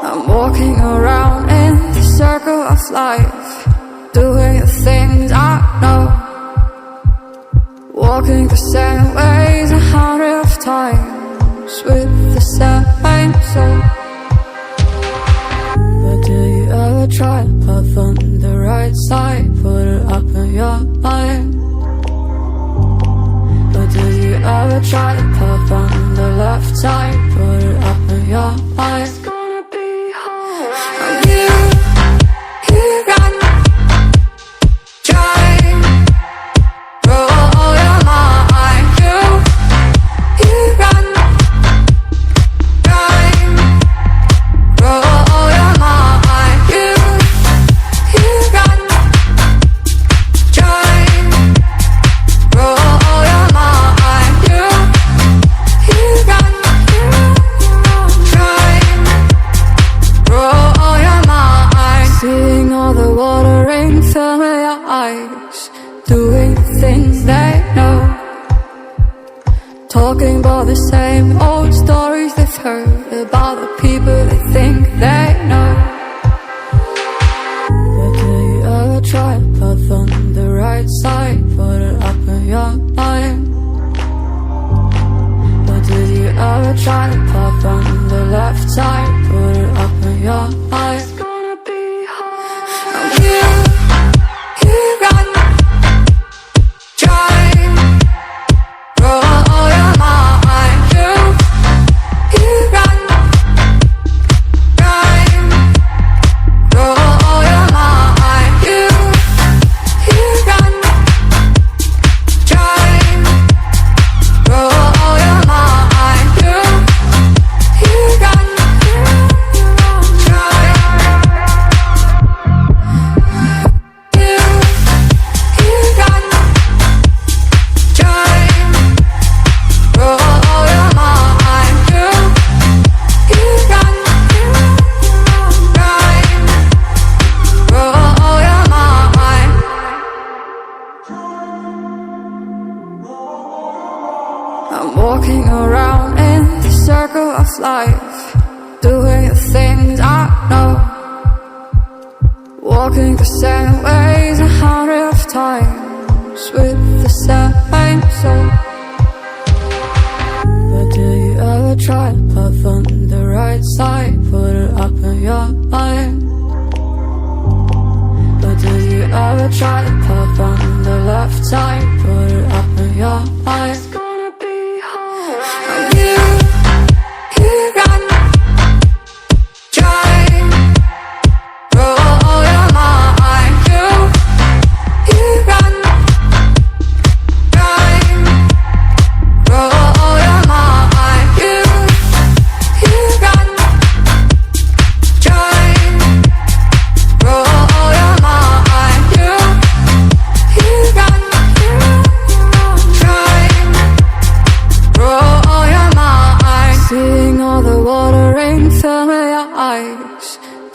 I'm walking around in the circle of life, doing the things I know, walking the same ways 100 times with the same soul. But do you ever try to puff on the right side, put it up in your mind? But do you ever try to puff on the left side, put it up in your mind? Doing things they know, talking about the same old stories they've heard about the people they think they know. But do you ever try to puff on the right side, put it up in your mind? But do you ever try to puff on the left side, put it up in your mind? It's gonna be hard. I'm here, you got me. I'm walking around in the circle of life, doing the things I know, walking the same ways 100 times with the same soul. But do you ever try to puff on the right side, put it up in your mind? But do you ever try to puff on the left side, put it up in your mind?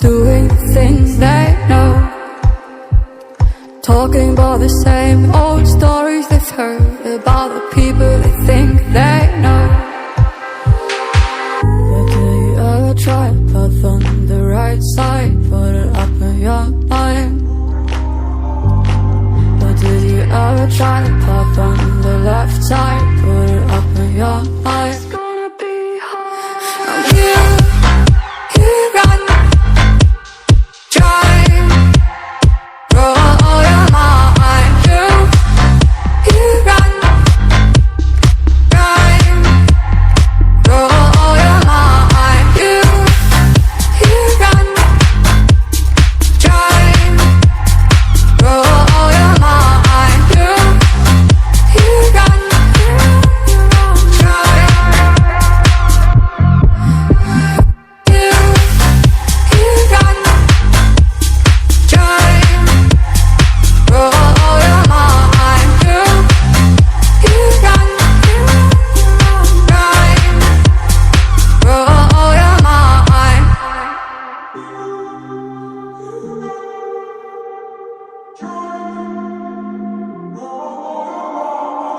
Doing things they know, talking about the same old stories they've heard about the people they think they know. But do you ever try to puff on the right side, put it up in your mind? But do you ever try to puff on the left side, put it up in your mind? It's gonna be hard. I'm here, you got me.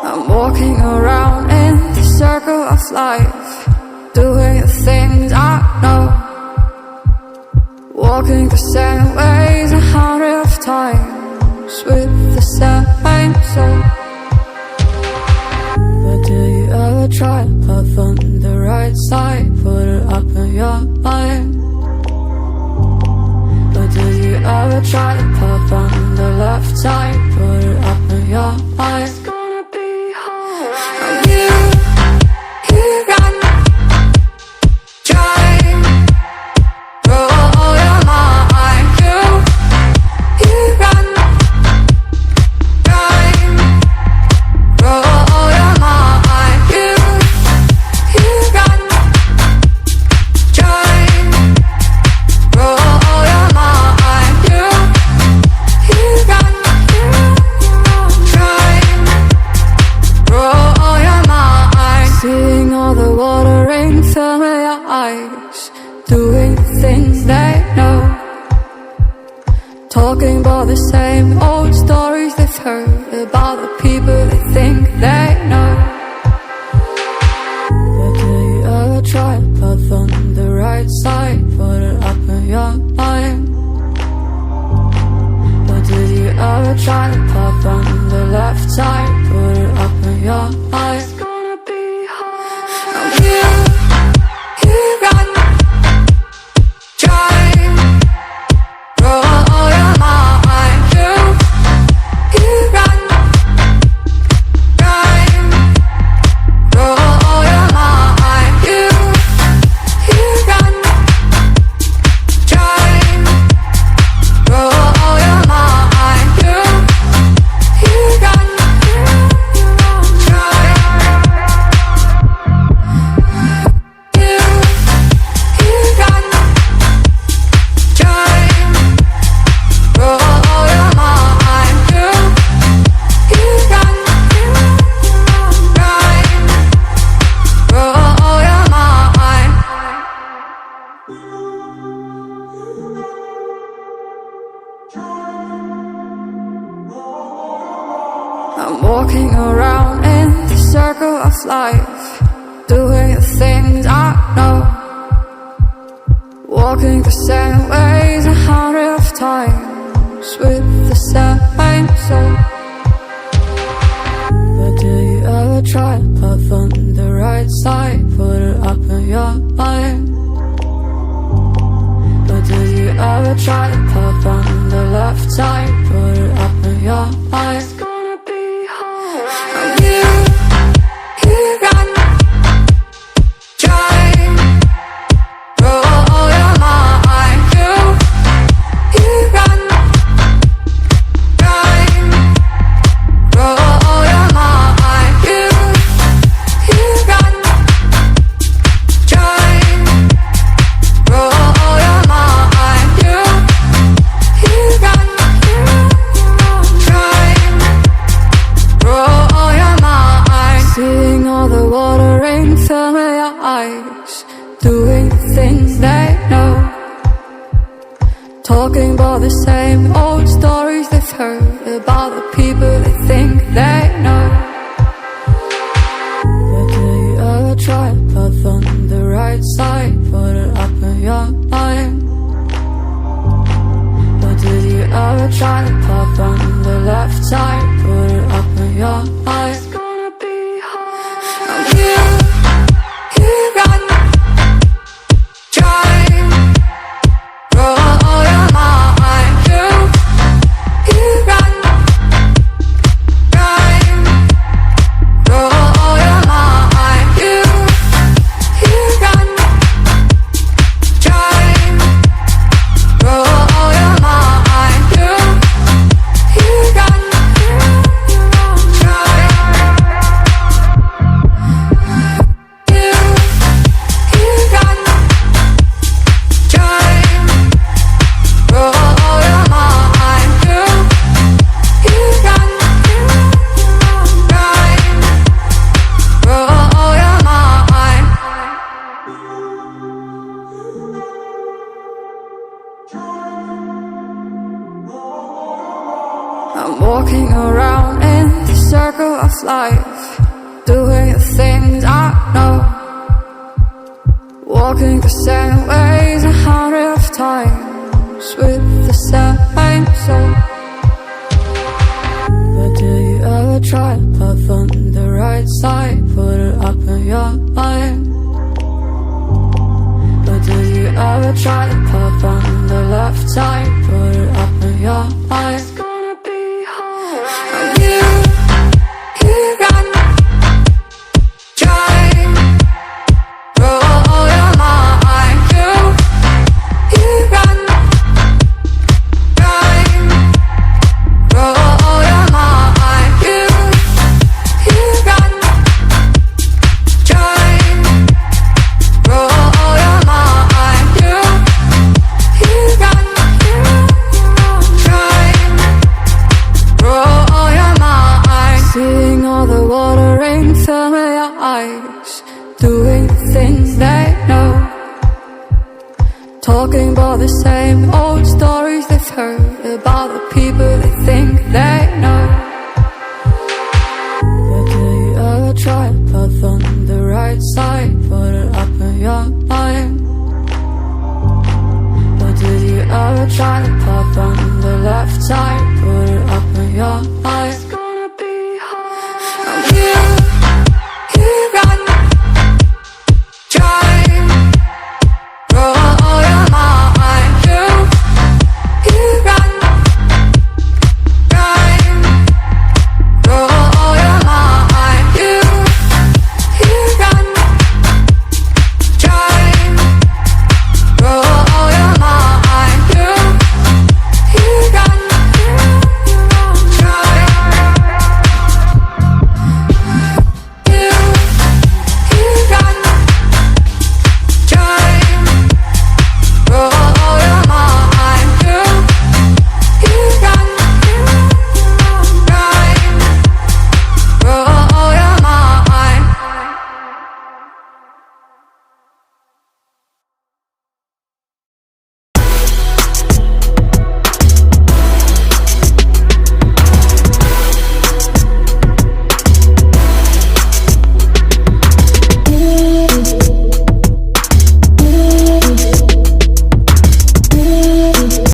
I'm walking around in the circle of life, doing the things I know, walking the same ways 100 times with the same soul. But do you ever try to puff on the right side, put it up in your mind? But do you ever try to puff on the left side, put it up in your mind? It's gonna be hard. You run, drive, roll your mind. You run, drive, roll your mind. You run, drive, roll your mind. You run, drive, roll your mind. Seeing all the watering fill your eyes, doing things they know, talking about the same old stories they've heard about the people they think they know. But do you ever try to puff on the right side, put it up in your mind? But did you ever try to puff on the left side, put it up in your mind? It's gonna be hard. You run, drive, roll your mind. You run, drive, roll your mind. You run, drive, roll your mind. You run, I'm walking around in the circle of life, doing the things I know, walking the same ways 100 times with the same soul. But do you ever try to puff on the right side, put it up in your mind? But do you ever try to puff on the left side, put it up in your mind? It's gonna be hard. You run, drive, roll your mind. You run, drive, roll your mind. You run, drive, roll your mind. You run, drive, roll your mind. Seeing all the watering fill your eyes, doing things they know, talking about the same old stories they've heard about the people they think they know. But do you ever try to puff on the right side, put it up in your mind? But did you ever try to puff on the left side, put it up in your mind? It's gonna be hard. You run, drive, roll your mind. You run, drive, roll your mind. You run, drive, roll your mind. You run, I'm walking around in the circle of life, doing the things I know, walking the same ways 100 times ever try to puff on the left side? Put it up in your eye. It's gonna be hard. You run, try, roll your mind. You run, try, roll your mind. You run, try, roll your mind. You run, try, roll your mind. Seeing all the watering fill your eyes, doing the things they know, talking about the same old stories they've heard about the people they think they know. But do you ever try to puff on the right side? Put it up in your mind. But did you ever try to puff on the left side? Put it up in your mind.